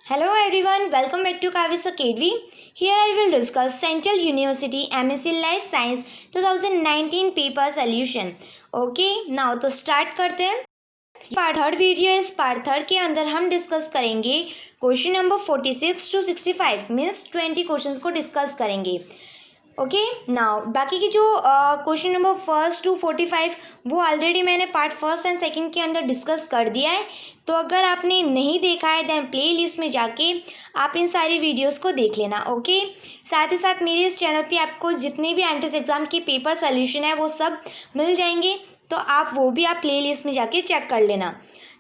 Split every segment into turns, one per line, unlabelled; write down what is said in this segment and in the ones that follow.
Hello everyone, welcome back to Kavis Academy. Here I will discuss Central University MSc Life Science 2019 paper solution. Okay, now तो start करते हैं. Part third video है. इस part third के अंदर हम discuss करेंगे question number 46 to 65 means 20 questions को डिस्कस करेंगे. ओके नाउ बाकी की जो क्वेश्चन नंबर 1 to 45 वो ऑलरेडी मैंने पार्ट फर्स्ट एंड सेकंड के अंदर डिस्कस कर दिया है. तो अगर आपने नहीं देखा है दैन प्ले लिस्ट में जाके आप इन सारी वीडियोस को देख लेना. ओके साथ ही साथ मेरे इस चैनल पे आपको जितने भी एंट्रेंस एग्ज़ाम की पेपर सोल्यूशन है वो सब मिल जाएंगे. तो आप वो भी आप प्ले लिस्ट में जाके चेक कर लेना.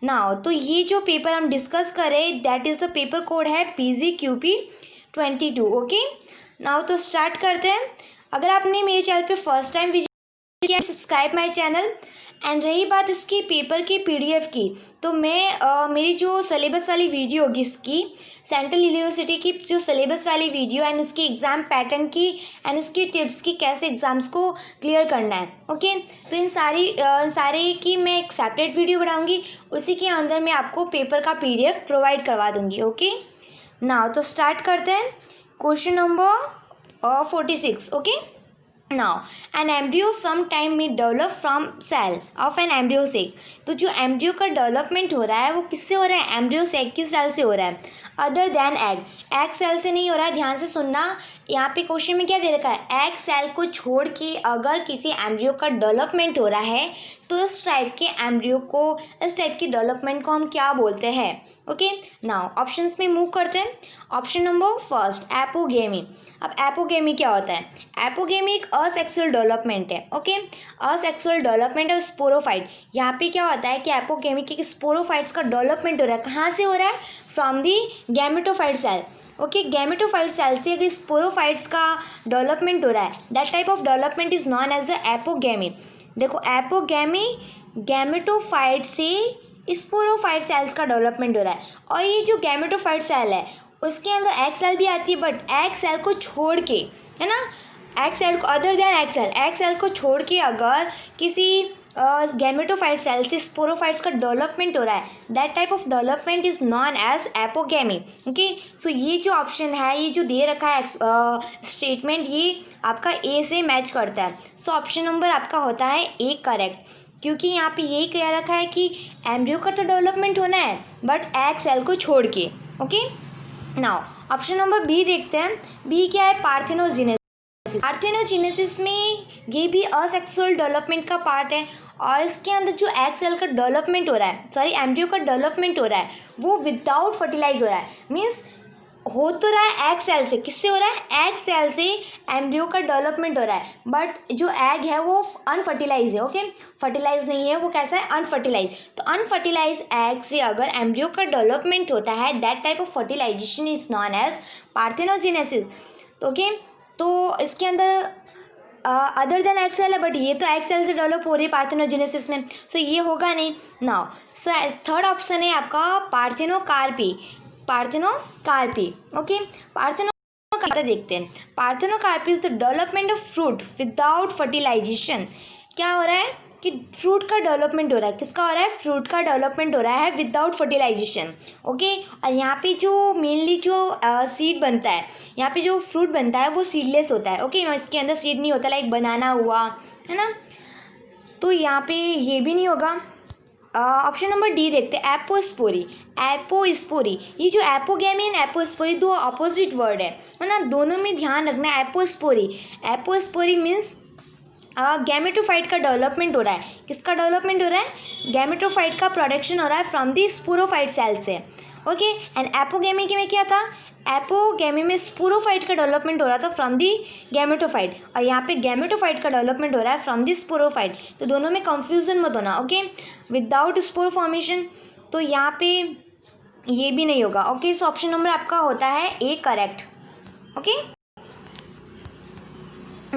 नाउ तो ये जो पेपर हम डिस्कस करें that is the paper code है PGQP22. ओके नाउ तो स्टार्ट करते हैं. अगर आपने मेरे चैनल पे फर्स्ट टाइम विजिट किया सब्सक्राइब माय चैनल. एंड रही बात इसकी पेपर की PDF की तो मैं मेरी जो सिलेबस वाली वीडियो होगी इसकी सेंट्रल यूनिवर्सिटी की जो सिलेबस वाली वीडियो एंड उसकी एग्ज़ाम पैटर्न की एंड उसकी टिप्स की कैसे एग्ज़ाम्स को क्लियर करना है. ओके तो इन सारे की मैं एक सेपरेट वीडियो बनाऊंगी. उसी के अंदर मैं आपको पेपर का PDF प्रोवाइड करवा दूंगी. ओके नाउ तो स्टार्ट करते हैं. Question number 46. Okay now an embryo some time में develop from cell of an embryo sac. तो जो एम्ब्रियो का डेवलपमेंट हो रहा है वो किससे हो रहा है? एम्ब्रियो सेक की सेल से हो रहा है. अदर देन एग सेल से नहीं हो रहा है. ध्यान से सुनना. यहाँ पे क्वेश्चन में क्या दे रखा है? एग सेल को छोड़ के अगर किसी एम्ब्रियो का डेवलपमेंट हो रहा है तो इस टाइप की डेवलपमेंट को हम क्या बोलते हैं? ओके नाउ ऑप्शंस में मूव करते हैं. Option number first apogamy. अब एपोगेमी क्या होता है? एपोगेमी एक असेक्सुअल डेवलपमेंट है. Okay asexual development of sporophyte. यहाँ पे क्या होता है कि एपोगेमी के स्पोरोफाइट्स का डेवलपमेंट हो रहा है. कहाँ से हो रहा है? From the gametophyte cell. Okay gametophyte cell से अगर स्पोरोफाइट्स का डेवलपमेंट हो रहा है that type of development is known as the apogamy. देखो एपोगेमी गैमेटोफाइट से स्पोरोफाइट सेल्स का डेवलपमेंट हो रहा है. और ये जो गैमेटोफाइट सेल है उसके अंदर एग सेल भी आती है बट एग सेल को छोड़ के है ना. एग सेल को अदर देन एग सेल को छोड़ के अगर किसी गैमेटोफाइट सेल से स्पोरोफाइट्स का डेवलपमेंट हो रहा है that type of development is known as apogamy. Okay so ये जो ऑप्शन है ये जो दे रखा है स्टेटमेंट ये आपका ए से मैच करता है. सो ऑप्शन नंबर आपका होता है ए करेक्ट. क्योंकि यहाँ पे यही कह रखा है कि एम्ब्रियो का तो डेवलपमेंट होना है बट एग सेल को छोड़ के. Okay now option number B देखते हैं. बी क्या है? पार्थेनोजेनेसिस. पार्थेनोजेनेसिस में ये भी असेक्सुअल डेवलपमेंट का पार्ट है. और इसके अंदर जो एग सेल का डेवलपमेंट हो रहा है एम्ब्रियो का डेवलपमेंट हो रहा है वो विदाउट फर्टिलाइज हो रहा है. मीन्स हो तो रहा है एग सेल से. किससे हो रहा है? एग सेल से एम्ब्रियो का डेवलपमेंट हो रहा है बट जो एग है वो अनफर्टिलाइज है. ओके फर्टिलाइज नहीं है वो कैसा है? अनफर्टिलाइज. तो अनफर्टिलाइज एग से अगर एम्ब्रियो का डेवलपमेंट होता है that type of fertilization is known as parthenogenesis. Okay तो इसके अंदर अदर देन एग सेल है बट ये तो एग सेल से डेवलप हो रही है पार्थेनोजेनेसिस में. सो ये होगा नहीं. नाउ थर्ड ऑप्शन है आपका पार्थेनोकार्पी. ओके पार्थेनोकार्पी देखते हैं. Parthenocarpy is the development of fruit without fertilization. क्या हो रहा है कि फ्रूट का डेवलपमेंट हो रहा है. किसका हो रहा है? फ्रूट का डेवलपमेंट हो रहा है विदाउट फर्टिलाइजेशन. ओके और यहाँ पे जो मेनली जो सीड बनता है यहाँ पे जो फ्रूट बनता है वो सीडलेस होता है. ओके इसके अंदर सीड नहीं होता लाइक बनाना हुआ है ना. तो यहाँ पे ये भी नहीं होगा. ऑप्शन नंबर डी देखते हैं एपोस्पोरी. ये जो एपोगेमी एंड एपोस्पोरी दो अपोजिट वर्ड है ना. दोनों में ध्यान रखना है. एपोस्पोरी मीन्स गैमेटोफाइट का डेवलपमेंट हो रहा है. किसका डेवलपमेंट हो रहा है? गैमेटोफाइट का प्रोडक्शन हो रहा है फ्रॉम दी स्पोरोफाइट सेल से. ओके एंड एपोगेमी में क्या था? एपोगेमी में स्पोरोफाइट का डेवलपमेंट हो रहा था फ्रॉम दी गैमेटोफाइट और यहाँ पे गैमेटोफाइट का डेवलपमेंट हो रहा है फ्रॉम दी स्पोरोफाइट. तो दोनों में कंफ्यूजन मत होना. Okay without spore formation. तो यहाँ पे ये भी नहीं होगा. ओके सो ऑप्शन नंबर आपका होता है A correct. Okay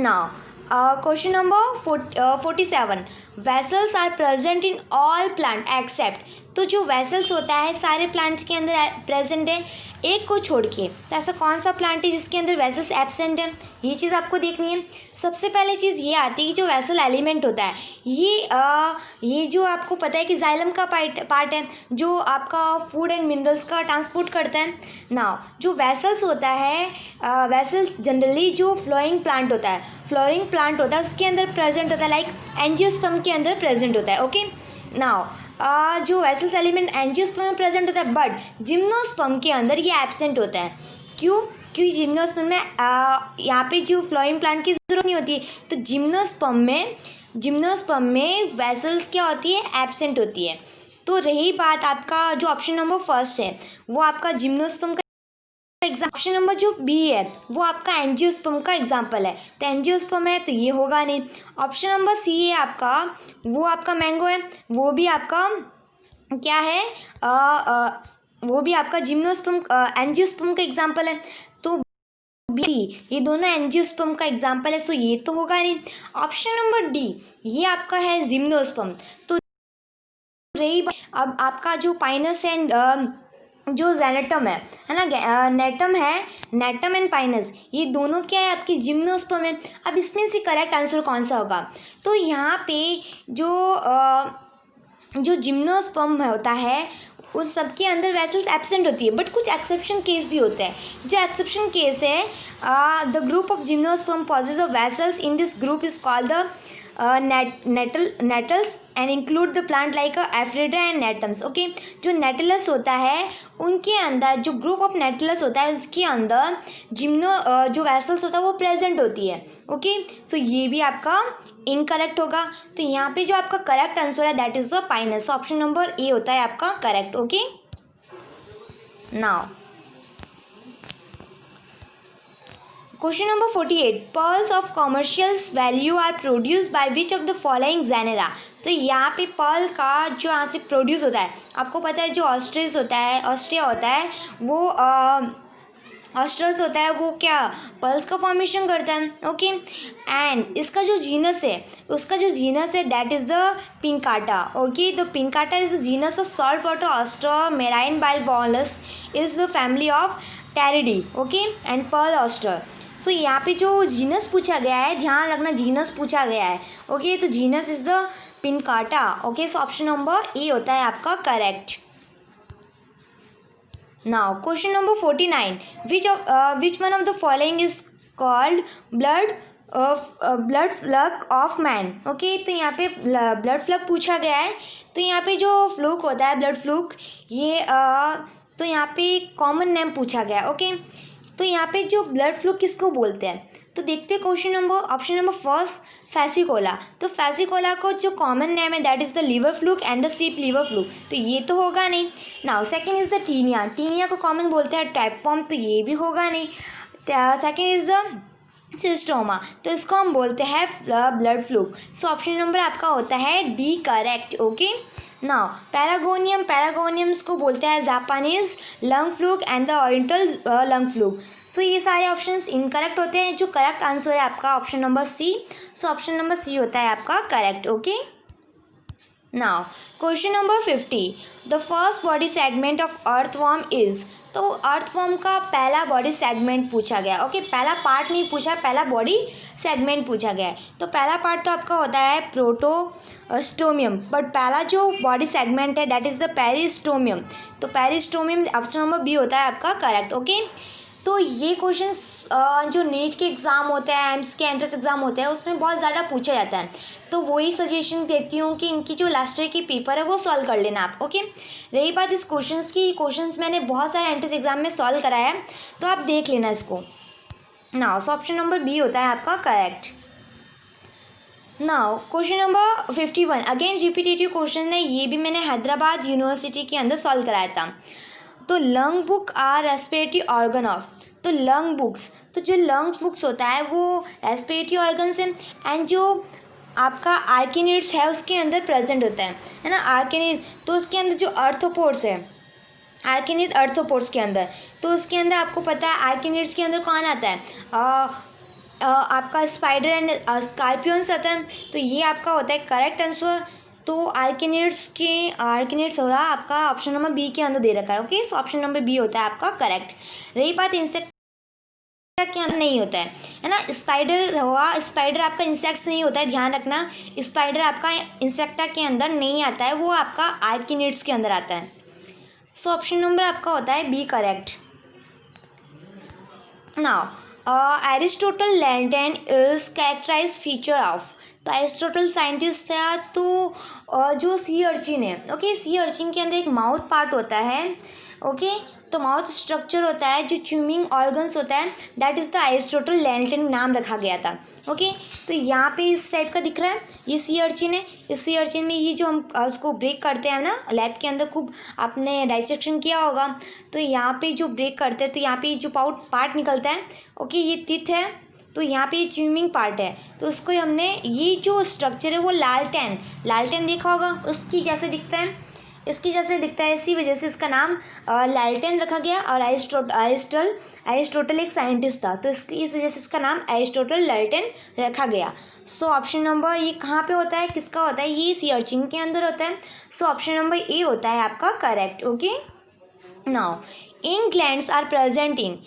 now question number 47. Vessels are present in all plant except, तो जो वेसल्स होता है सारे प्लांट के अंदर प्रेजेंट है, एक को छोड़ के। तो ऐसा कौन सा प्लांट है जिसके अंदर वेसल्स एब्सेंट है, ये चीज़ आपको देखनी है। सबसे पहले चीज़ ये आती है कि जो वेसल एलिमेंट होता है, ये जो आपको पता है कि जाइलम का पार्ट है जो आपका फूड एंड मिनरल्स का ट्रांसपोर्ट करता है। नाउ जो वेसल्स होता है, वेसल्स जनरली जो फ्लोइंग प्लांट होता है उसके अंदर प्रेजेंट होता है, लाइक एंजियोस्पर्म के अंदर प्रेजेंट होता है। ओके, नाउ जो वेसल्स एलिमेंट एंजियोस्पर्म में प्रेजेंट होता है, बट जिम्नोस्पर्म के अंदर ये एब्सेंट होता है। क्यों? क्योंकि जिम्नोस्पर्म में यहाँ पे जो फ्लोइंग प्लांट की जरूरत नहीं होती है, तो जिम्नोस्पर्म में वेसल्स क्या होती है, एब्सेंट होती है। तो रही बात आपका जो ऑप्शन नंबर फर्स्ट है वो आपका जिम्नोस्पर्म का ऑप्शन नंबर जो बी है वो आपका एंजियोस्पर्म का एग्जाम्पल है, तो एंजियोस्पर्म है तो ये होगा नहीं। ऑप्शन नंबर सी है आपका, वो आपका मैंगो है, वो भी आपका क्या है, वो भी आपका जिम्नोस्पर्म एंजियोस्पर्म का एग्जाम्पल है। तो बी ये दोनों एंजियोस्पर्म का एग्जाम्पल है, सो ये तो होगा नहीं। ऑप्शन नंबर डी ये आपका है जिम्नोस्पर्म। तो रही अब आपका जो पाइनस एंड जो जेनेटम है ना, नेटम एंड पाइनस, ये दोनों क्या है, आपकी जिम्नोस्पर्म है। अब इसमें से करेक्ट आंसर कौन सा होगा? तो यहाँ पे जो जिम्नोस्पर्म होता है उस सबके अंदर वेसल्स एब्सेंट होती है, बट कुछ एक्सेप्शन केस भी होते हैं। जो एक्सेप्शन केस है, the group of gymnosperm possess of vessels, in this group is called the gnetales and include the plant like एफ्रिडा एंड नेटम्स। ओके, जो नेटलस होता है उनके अंदर, जो ग्रुप ऑफ नेटलस होता है उसके अंदर जो वेसल्स होता है वो प्रेजेंट होती है। ओके, सो ये भी आपका इनकरेक्ट होगा। तो यहाँ पे जो आपका करेक्ट आंसर है that is the Pinus, option number A होता है आपका correct. Okay, now question number 48, pearls of commercial value are produce by which of the following genera. तो यहाँ पे पर्ल का जो यहाँ से प्रोड्यूस होता है, आपको पता है जो ऑस्ट्रिया होता है वो ऑस्ट्रस होता है, वो क्या पर्ल्स का फॉर्मेशन करता है। ओके, एंड इसका जो जीनस है that is the Pinctada. Okay, the Pinctada is the genus of salt water oyster marine bivalves, is the family of Pteriidae. Okay, and pearl oyster. So यहाँ पे जो genus पूछा गया है, ध्यान रखना जीनस पूछा गया है। ओके, तो genus is the Pinctada. Okay, so option number A होता है आपका correct. Now question number 49, which one of the following is called blood fluke of man. Okay, तो यहाँ पे ब्लड फ्लक पूछा गया है। तो यहाँ पे जो फ्लूक होता है, ब्लड फ्लूक, ये तो यहाँ पे कॉमन नेम पूछा गया है। ओके, तो यहाँ पे जो ब्लड फ्लूक किसको बोलते हैं, तो देखते हैं question number, option number first Fasciola. तो फैसिकोला को जो कॉमन नेम है that is the liver fluke and the sheep liver fluke, तो ये तो होगा नहीं। Now second is the taenia को कॉमन बोलते हैं टाइप फॉर्म, तो ये भी होगा नहीं। सेकंड इज द सिस्टोमा, तो इसको हम बोलते हैं blood fluke. So option number आपका होता है D correct. Okay, now paragonimus को बोलते हैं Japanese lung fluke and the oriental lung fluke. So ये सारे ऑप्शंस इनकरेक्ट होते हैं। जो करेक्ट आंसर है आपका option number C. So option number C होता है आपका correct. Okay, now question number 50, the first body segment of earthworm is. तो अर्थवर्म का पहला बॉडी सेगमेंट पूछा गया। ओके, पहला पार्ट नहीं पूछा, पहला बॉडी सेगमेंट पूछा गया है। तो पहला पार्ट तो आपका होता है प्रोटोस्टोमियम, बट पहला जो बॉडी सेगमेंट है दैट इज द पेरिस्टोमियम। तो पेरिस्टोमियम ऑप्शन नंबर बी होता है आपका करेक्ट। ओके, तो ये क्वेश्चंस जो नीट के एग्ज़ाम होते हैं, एम्स के एंट्रेंस एग्ज़ाम होते हैं, उसमें बहुत ज़्यादा पूछा जाता है। तो वही सजेशन देती हूँ कि इनकी जो लास्ट ईयर की पेपर है वो सॉल्व कर लेना आप। ओके, रही बात इस क्वेश्चंस की, क्वेश्चंस मैंने बहुत सारे एंट्रेंस एग्ज़ाम में सॉल्व कराया है, तो आप देख लेना इसको। Now so option number B होता है आपका correct. Now question number 51, again repetitive question है, ये भी मैंने हैदराबाद यूनिवर्सिटी के अंदर सॉल्व कराया था। तो lung book are respiratory organ of. तो लंग बुक्स, तो जो लंग्स बुक्स होता है वो रेस्पिरेटरी ऑर्गन्स है, एंड जो आपका आर्किनिड्स है उसके अंदर प्रेजेंट होता है ना, आर्किनिड्स। तो उसके अंदर जो अर्थोपोड्स है, आर्किनिड अर्थोपोड्स के अंदर, तो उसके अंदर आपको पता है आर्किनिड्स के अंदर कौन आता है, आपका स्पाइडर एंड स्कॉर्पियंस आता है, तो ये आपका होता है करेक्ट आंसर। तो आर्किनिड्स हो रहा आपका ऑप्शन नंबर बी के अंदर दे रखा है। ओके, सो ऑप्शन नंबर बी होता है आपका करेक्ट। रही बात इंसेक्ट के अंदर नहीं होता है ना, स्पाइडर हुआ, स्पाइडर आपका इंसेक्ट्स नहीं होता है, ध्यान रखना। स्पाइडर आपका इंसेक्टा के अंदर नहीं आता है, वो आपका आर्किनिड्स के अंदर आता है। सो ऑप्शन नंबर आपका होता है B correct. Now Aristotle lantern is characterise feature of. तो एरिस्टोटल साइंटिस्ट था, तो जो सी अर्चिन है, ओके, सी अर्चिन के अंदर एक माउथ पार्ट होता है, ओके, तो माउथ स्ट्रक्चर होता है, जो च्यूइंग ऑर्गन्स होता है, दैट इज़ द एरिस्टोटल लैंटेन नाम रखा गया था। ओके, तो यहाँ पे इस टाइप का दिख रहा है, ये सी अर्चिन है। इस सी अर्चिन में ये जो हम उसको ब्रेक करते हैं ना, लैब के अंदर खूब आपने डाइसेक्शन किया होगा, तो यहाँ पे जो ब्रेक करते हैं, तो यहाँ पे जो पार्ट निकलता है, ओके, ये टिथ है, तो यहाँ पे ये च्यूइंग पार्ट है, तो उसको हमने, ये जो स्ट्रक्चर है वो लालटेन देखा होगा, उसकी जैसे दिखता है, इसकी जैसे दिखता है, इसी वजह से इसका नाम लालटेन रखा गया। और एरिस्टोटल एक साइंटिस्ट था, तो इस वजह से इसका नाम एरिस्टोटल लालटेन रखा गया। सो ऑप्शन नंबर ये कहाँ पे होता है, किसका होता है, ये सी अर्चिन के अंदर होता है। सो ऑप्शन नंबर ए होता है आपका correct. Okay, now ink glands are present in,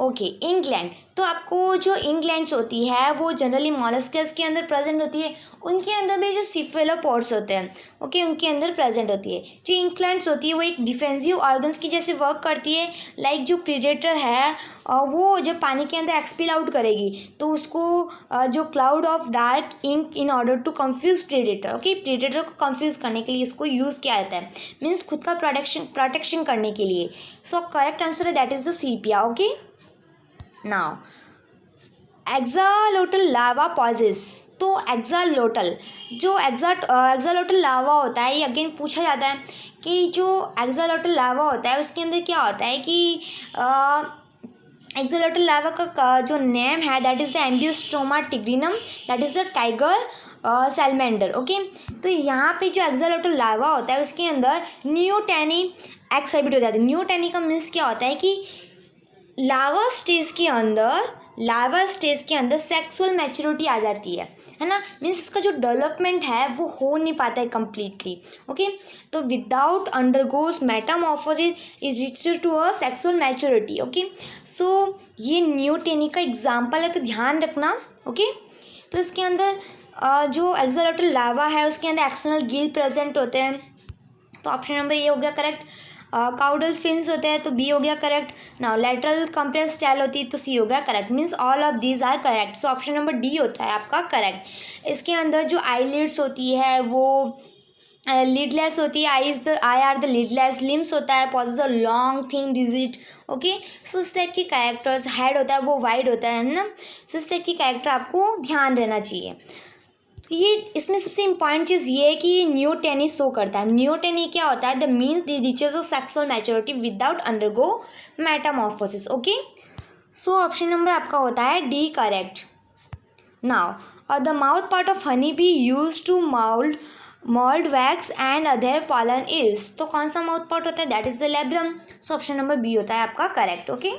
okay, ink gland, तो आपको जो इंग्लैंड्स होती है वो जनरली मॉलस्कस के अंदर प्रेजेंट होती है, उनके अंदर भी जो सिफेलोपोड्स होते हैं, ओके, उनके अंदर प्रेजेंट होती है। जो इंग्लैंड्स होती है वो एक डिफेंसिव ऑर्गन्स की जैसे वर्क करती है, लाइक जो प्रीडेटर है वो जब पानी के अंदर एक्सपिल आउट करेगी, तो उसको जो cloud of dark ink in order to confuse predator, okay, predator को कंफ्यूज करने के लिए इसको यूज़ किया जाता है, मीन्स खुद का प्रोटेक्शन करने के लिए। सो करेक्ट आंसर है that is the sepia. Okay, now axolotl larva possess, तो एक्सालोटल, जो एक्सालोटल लार्वा होता है, ये अगेन पूछा जाता है कि जो एक्सालोटल लार्वा होता है उसके अंदर क्या होता है कि एक्सालोटल लार्वा का जो नेम है that is the Ambystoma tigrinum, that is the tiger salamander. Okay, तो यहाँ पे जो एक्सालोटल लार्वा होता है उसके अंदर न्यूटेनी एक्साइबिट हो जाती है। न्यूटेनी का मीन्स क्या होता है कि लार्वा स्टेज के अंदर सेक्सुअल मैच्योरिटी आ जाती है ना, मीन्स इसका जो डेवलपमेंट है वो हो नहीं पाता है कम्प्लीटली। ओके, तो without undergoes metamorphosis is reached to a sexual maturity. Okay, so ये न्यूटेनी का एग्जाम्पल है, तो ध्यान रखना। ओके, तो इसके अंदर जो एक्सालोटल लार्वा है उसके अंदर एक्सटर्नल गिल प्रेजेंट होते हैं, तो ऑप्शन नंबर ए हो गया करेक्ट। काउडल फिन्स होते हैं, तो बी हो गया correct. Now lateral compress tail होती है, तो सी हो गया correct, means all of these are correct. So option number D होता है आपका करेक्ट। इसके अंदर जो आईलिड्स होती है वो लिडलेस होती है, eye are the lidless, limbs होता है, possess a long thin digit. Okay, so इस टाइप की कैरेक्टर्स, हेड होता है वो वाइड होता है ना, सो इस टाइप की कैरेक्टर आपको ध्यान रहना चाहिए। ये इसमें सबसे इम्पॉर्टेंट चीज़ ये है कि ये न्यूटेनी शो करता है। न्यूटेनी क्या होता है, the means the reaches of sexual maturity without undergo metamorphosis. Okay, so option number आपका होता है D correct. Now the mouth part of honey bee use to mould wax and other pollen is, तो कौन सा mouth part होता है, that is the labrum. So option number B होता है आपका correct. Okay,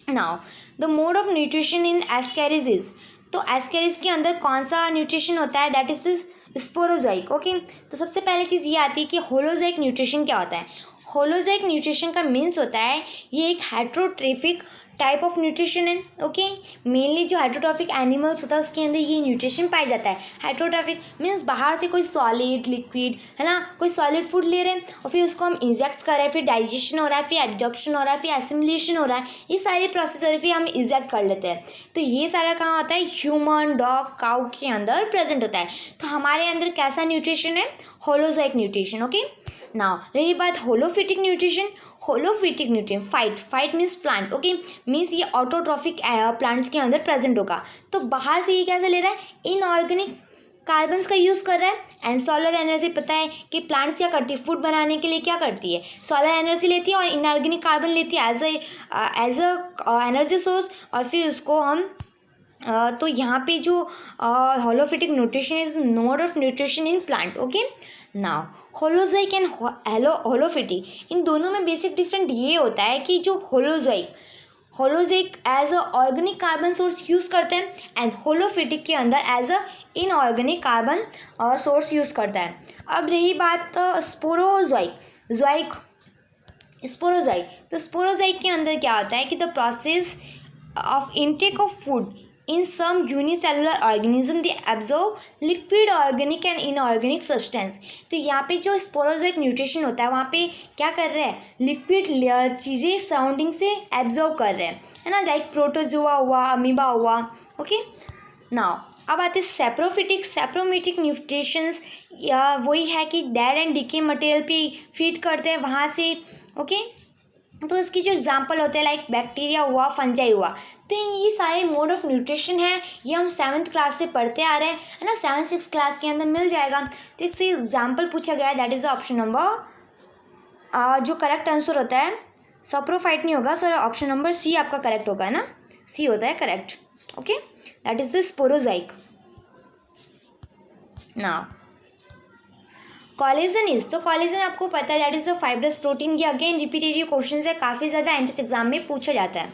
now the mode of nutrition in ascaris is, तो ascaris के अंदर कौन सा न्यूट्रिशन होता है, दैट इज द स्पोरोजोइक। ओके, तो सबसे पहले चीज़ ये आती है कि होलोजोइक न्यूट्रिशन क्या होता है। होलोजोइक न्यूट्रिशन का मीन्स होता है ये एक हेट्रोट्रोफिक टाइप ऑफ न्यूट्रिशन है। ओके, मेनली जो हाइड्रोट्रॉफिक एनिमल्स होता है उसके अंदर ये न्यूट्रिशन पाया जाता है। हाइड्रोट्रॉफिक मीन्स बाहर से कोई सॉलिड लिक्विड है ना, कोई सॉलिड फूड ले रहे हैं और फिर उसको हम इंजेक्ट कर रहे हैं, फिर डाइजेशन हो रहा है, फिर एब्जॉर्प्शन हो रहा है, फिर एसिमिलेशन हो रहा है, ये सारी प्रोसेस हो रही है, फिर हम इंजेक्ट कर लेते हैं। तो ये सारा कहाँ होता है, ह्यूमन, डॉग, काउ के अंदर प्रेजेंट होता है। तो हमारे अंदर कैसा न्यूट्रिशन है, होलोजोइक न्यूट्रिशन। ओके, नाउ रही बात holophytic nutrition. Holophytic nutrient, phyte means plant. Okay, means ये ऑटोट्रॉफिक प्लांट्स के अंदर प्रेजेंट होगा। तो बाहर से ये कैसे ले रहा है, इनऑर्गेनिक कार्बन्स का यूज़ कर रहा है। एंड सोलर एनर्जी, पता है कि प्लांट्स क्या करती है, फूड बनाने के लिए क्या करती है, सोलर एनर्जी लेती है और इनऑर्गेनिक कार्बन लेती है एज अ एनर्जी सोर्स, और फिर उसको हम तो यहाँ पे जो holophytic nutrition is mode of nutrition in plant. Okay, now holozoic and holophytic, इन दोनों में बेसिक डिफरेंट ये होता है कि जो holozoic holozoic as a organic carbon source use करते हैं एंड होलोफिटिक के अंदर as a inorganic carbon source use करता है। अब रही बात स्पोरोजोइक तो स्पोरोजोइक के अंदर क्या होता है कि the process of intake of food in some unicellular organism they absorb liquid organic and inorganic substance। तो यहाँ पे जो स्पोरोजोइक न्यूट्रिशन होता है वहाँ पे क्या कर रहे हैं, लिक्विड चीज़ें सराउंडिंग से एब्जॉर्ब कर रहे हैं, है ना, लाइक प्रोटोजोआ हुआ, अमीबा हुआ। ओके, नाउ अब आते हैं सेप्रोमेटिक न्यूट्रिशंस, या वही है कि डेड एंड डिके मटेरियल पे फीड करते हैं वहाँ से। ओके, तो इसकी जो एग्जांपल होते हैं लाइक बैक्टीरिया हुआ, फंजाई हुआ। तो ये सारे मोड ऑफ न्यूट्रिशन है, ये हम 7th क्लास से पढ़ते आ रहे हैं, है ना, 7th-6th क्लास के अंदर मिल जाएगा। तो एक से एग्जांपल पूछा गया है, that is the option number जो करेक्ट आंसर होता है सप्रोफाइट नहीं होगा सर, ऑप्शन नंबर सी आपका करेक्ट होगा, है ना, सी होता है correct. Okay, that is the sporozoic. Now collagen आपको पता है that is the fibrous protein. ये अगेन रिपीटेटिव क्वेश्चन है, काफ़ी ज़्यादा एंट्रेंस एग्जाम में पूछा जाता है।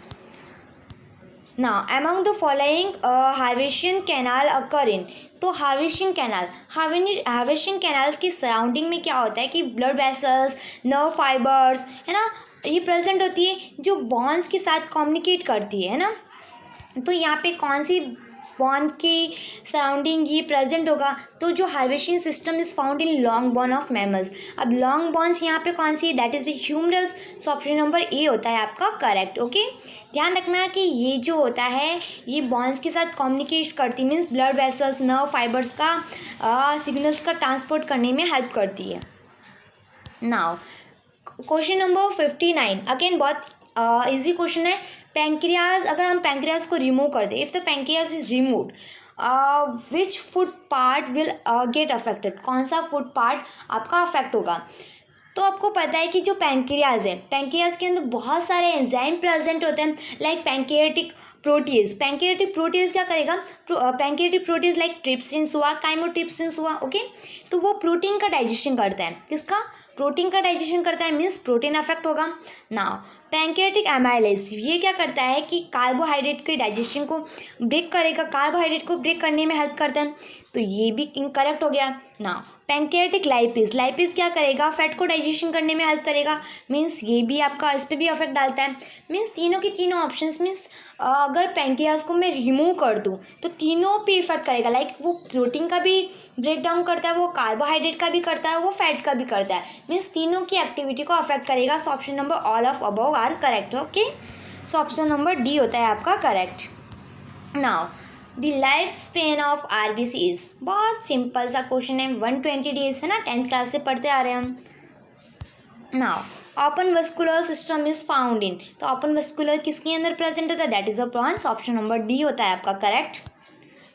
Now among the following harvesting canal occur in. तो हार्वेस्टिंग कैनाल्स की सराउंडिंग में क्या होता है कि ब्लड वेसल्स, नर्व फाइबर्स, है ना, ये प्रेजेंट होती है जो बॉन्स के साथ कम्युनिकेट करती है ना। तो यहाँ पे कौन सी बॉन्ड की सराउंडिंग ये प्रेजेंट होगा, तो जो haversian system is found in long bone of mammals. अब लॉन्ग बॉन्स यहाँ पे कौन सी है, that is the humerus. So option number A होता है आपका करेक्ट। ओके, ध्यान रखना कि ये जो होता है ये बॉन्ड्स के साथ कम्युनिकेट करती, means blood vessels, nerve fibres का सिग्नल्स का ट्रांसपोर्ट करने में हेल्प करती है। नाउ क्वेश्चन नंबर 59 अगेन बहुत इजी क्वेश्चन है। पैंक्रियाज, अगर हम पैंक्रियाज को रिमूव कर दें, if the pancreas is removed which food part will get affected, कौन सा फूड पार्ट आपका अफेक्ट होगा। तो आपको पता है कि जो पैंक्रियाज है, पैंक्रियाज के अंदर बहुत सारे एंजाइम प्रेजेंट होते हैं लाइक पैंक्रियाटिक प्रोटीज क्या करेगा, पैंक्रियाटिक प्रोटीज लाइक ट्रिप्सिन्स हुआ, काइमोट्रिप्सिन्स हुआ। ओके, तो वो प्रोटीन का डाइजेशन करता है, किसका, प्रोटीन का डाइजेशन करता है, मीन्स प्रोटीन अफेक्ट होगा। नाउ पैंक्रियाटिक एमाइलेज ये क्या करता है कि कार्बोहाइड्रेट के डाइजेशन को ब्रेक करेगा, कार्बोहाइड्रेट को ब्रेक करने में हेल्प करता है, तो ये भी इनकरेक्ट हो गया। नाउ पैंक्रियाटिक लाइपिस क्या करेगा, फैट को डाइजेशन करने में हेल्प करेगा, मीन्स ये भी आपका इस पर भी अफेक्ट डालता है। मीन्स तीनों की तीनों ऑप्शंस, मीन्स अगर पैंक्रियाज को मैं रिमूव कर दूँ तो तीनों पे इफेक्ट करेगा, लाइक वो प्रोटीन का भी ब्रेक डाउन करता है, वो कार्बोहाइड्रेट का भी करता है, वो फैट का भी करता है, मीन्स तीनों की एक्टिविटी को अफेक्ट करेगा। So option number all of above are correct. Okay, so option number D होता है आपका correct. Now the life span of RBC is, बहुत सिंपल सा क्वेश्चन है, 120 डेज है ना, 10th क्लास से पढ़ते आ रहे हैं हम। Now open vascular system is found in, तो ओपन वस्कुलर किसके अंदर प्रेजेंट होता है, that is the prawns, option number D होता है आपका करेक्ट।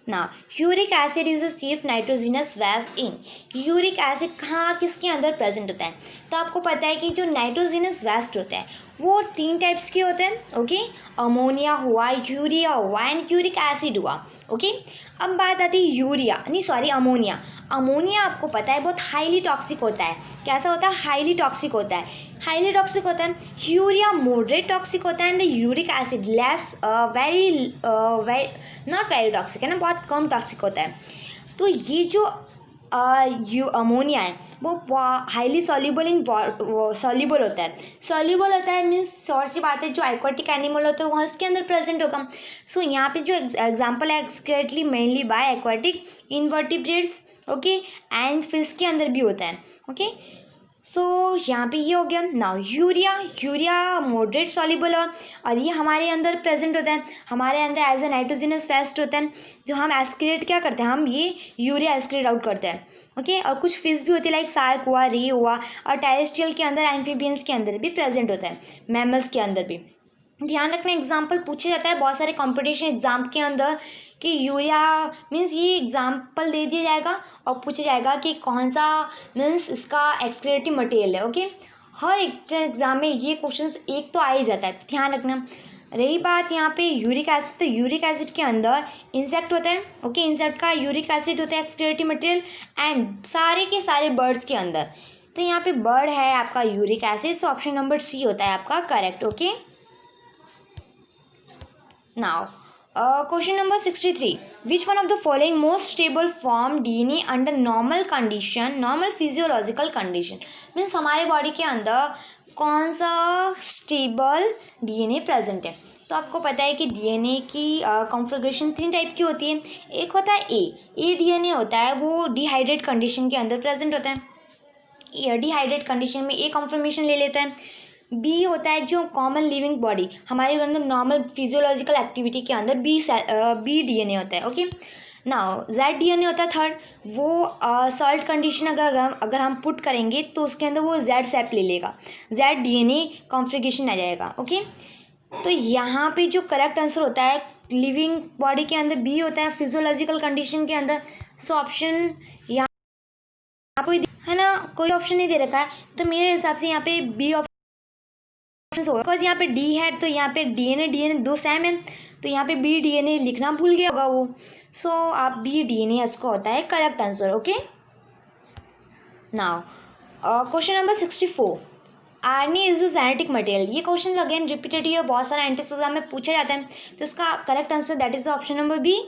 ना uric acid is a chief nitrogenous waste in, uric acid कहाँ किसके अंदर प्रेजेंट होता है, तो आपको पता है कि जो नाइट्रोजिनस वेस्ट होता है वो 3 टाइप्स के होते हैं। ओके, अमोनिया हुआ, यूरिया हुआ एंड यूरिक एसिड हुआ। ओके, अब बात आती है अमोनिया। अमोनिया आपको पता है बहुत हाईली टॉक्सिक होता है, कैसा होता है, हाईली टॉक्सिक होता है। यूरिया मॉडरेट टॉक्सिक होता है and the uric acid less very not very toxic, है ना, बहुत कम टॉक्सिक होता है। तो ये जो अमोनिया है वो हाईली सॉल्युबल होता है मीन्स और सी बात है, जो एक्वाटिक एनिमल होता है वहाँ उसके अंदर प्रेजेंट होगा। सो यहाँ पे जो एग्जांपल है exclusively mainly by aquatic invertebrates, okay, and fish के अंदर भी होता है। ओके, सो यहाँ पे ये हो गया। नाउ यूरिया मॉडरेट सॉल्युबल और ये हमारे अंदर प्रेजेंट होता है, हमारे अंदर एज ए नाइट्रोजिनस वेस्ट होता है, जो हम एस्क्रेट क्या करते हैं, हम ये यूरिया एस्क्रेट आउट करते हैं। ओके, और कुछ फिश भी होती है लाइक सार्क हुआ, रे हुआ, और टेरेस्ट्रियल के अंदर, एम्फीबियंस के अंदर भी प्रेजेंट होता है, मैमल्स के अंदर भी। ध्यान रखना एग्जाम्पल पूछा जाता है बहुत सारे कॉम्पिटिशन एग्जाम के अंदर कि यूरिया मीन्स ये एग्जाम्पल दे दिया जाएगा और पूछा जाएगा कि कौन सा मीन्स इसका एक्सक्रीटिव मटेरियल है। ओके, हर एक एग्जाम में ये क्वेश्चंस एक तो आ ही जाता है, तो ध्यान रखना। रही बात यहाँ पे यूरिक एसिड, तो यूरिक एसिड के अंदर इंसेक्ट होता है। ओके, इंसेक्ट का यूरिक एसिड होता है एक्सक्रीटिव मटेरियल एंड सारे के सारे बर्ड्स के अंदर, तो यहाँ पे बर्ड है आपका uric acid, so option number C होता है आपका correct. Okay, Now, question number 63. Which one of the following most stable form DNA under normal condition, normal physiological condition? Means हमारे बॉडी के अंदर कौन सा स्टेबल डीएनए प्रेजेंट है? तो आपको पता है कि डीएनए की कॉन्फ़िगरेशन 3 टाइप की होती है. एक होता है ए डीएनए होता है, वो डिहाइड्रेट कंडीशन के अंदर प्रेजेंट होता है. डिहाइड्रेट कंडीशन में ए कॉन्फर्मेशन ले लेता है. बी होता है जो कॉमन लिविंग बॉडी, हमारे अंदर नॉर्मल फिजियोलॉजिकल एक्टिविटी के अंदर बी डीएनए होता है. ओके. नाउ जेड डीएनए होता है थर्ड, वो सॉल्ट कंडीशन अगर हम पुट करेंगे तो उसके अंदर वो जेड सेप ले लेगा, जेड डीएनए कॉन्फ़िगरेशन आ जाएगा. ओके. तो यहाँ पे जो करेक्ट आंसर होता है लिविंग बॉडी के अंदर बी होता है, फिजियोलॉजिकल कंडीशन के अंदर. सो ऑप्शन यहाँ कोई है ना, कोई ऑप्शन नहीं दे रखा है, तो मेरे हिसाब से यहाँ पे बी ऑप्शन होगा. बिकॉज यहाँ पे डी है तो यहाँ पे डीएनए दो सेम है, तो यहाँ पे बी डीएनए लिखना भूल गया होगा वो. सो आप बी डीएनए इसका होता है correct answer. Okay. Now question number 64. RNA is a genetic material. ये क्वेश्चन अगेन रिपीटेड है, बहुत सारा एंट्रेंस एग्जाम में पूछा जाता है, तो इसका correct answer that is option number B.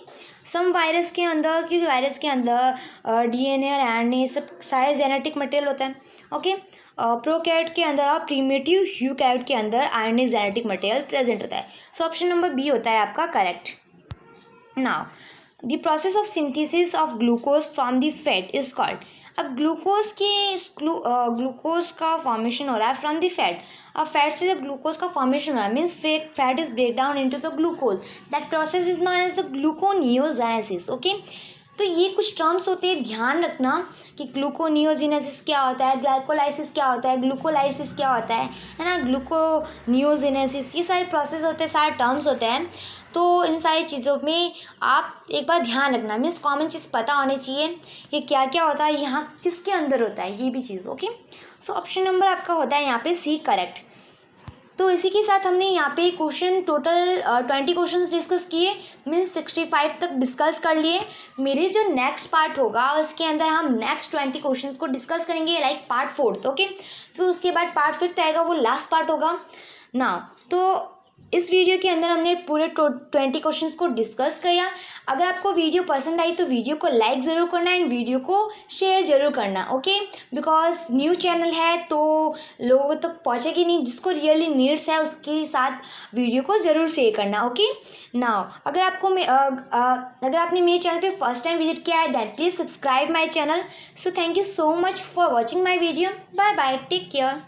Some virus के अंदर, क्योंकि वायरस के अंदर डीएनए और आरएनए सब सारे जेनेटिक मटेरियल होता है. ओके. प्रोकैरियोट के अंदर और प्रीमेटिव यूकैरियोट के अंदर आरएनए जेनेटिक मटेरियल प्रेजेंट होता है. सो ऑप्शन नंबर बी होता है आपका correct. Now the process of synthesis of glucose from the fat is called. अब ग्लूकोज का फॉर्मेशन हो रहा है फ्रॉम द फैट. अब फैट से जब ग्लूकोज का फॉर्मेशन हो रहा है means fat is break down into the glucose, that process is known as the gluconeogenesis. Okay. तो ये कुछ टर्म्स होते हैं, ध्यान रखना कि ग्लूकोनियोजेनेसिस क्या होता है, ग्लाइकोलाइसिस क्या होता है, ग्लूकोलाइसिस क्या होता है ना, ग्लूकोनियोजेनेसिस, ये सारे प्रोसेस होते हैं, सारे टर्म्स होते हैं. तो इन सारी चीज़ों में आप एक बार ध्यान रखना, मीन्स कॉमन चीज़ पता होनी चाहिए कि क्या क्या होता है, यहाँ किसके अंदर होता है, ये भी चीज़. ओके. सो ऑप्शन नंबर आपका होता है यहाँ पे सी करेक्ट. तो इसी के साथ हमने यहाँ पे क्वेश्चन टोटल 20 क्वेश्चंस डिस्कस किए, मीन्स 65 तक डिस्कस कर लिए. मेरे जो नेक्स्ट पार्ट होगा उसके अंदर हम नेक्स्ट 20 क्वेश्चंस को डिस्कस करेंगे, लाइक पार्ट 4. ओके. फिर उसके बाद पार्ट 5 आएगा, वो लास्ट पार्ट होगा ना. तो इस वीडियो के अंदर हमने पूरे 20 क्वेश्चंस को डिस्कस किया. अगर आपको वीडियो पसंद आई तो वीडियो को लाइक ज़रूर करना एंड वीडियो को शेयर ज़रूर करना. ओके. बिकॉज न्यू चैनल है तो लोगों तक पहुँचेगी नहीं, जिसको रियली नीड्स है उसके साथ वीडियो को ज़रूर शेयर करना. ओके. नाउ अगर आपने मेरे चैनल पे फर्स्ट टाइम विजिट किया है then please subscribe my channel. So thank you so much for watching my video. Bye bye, take care.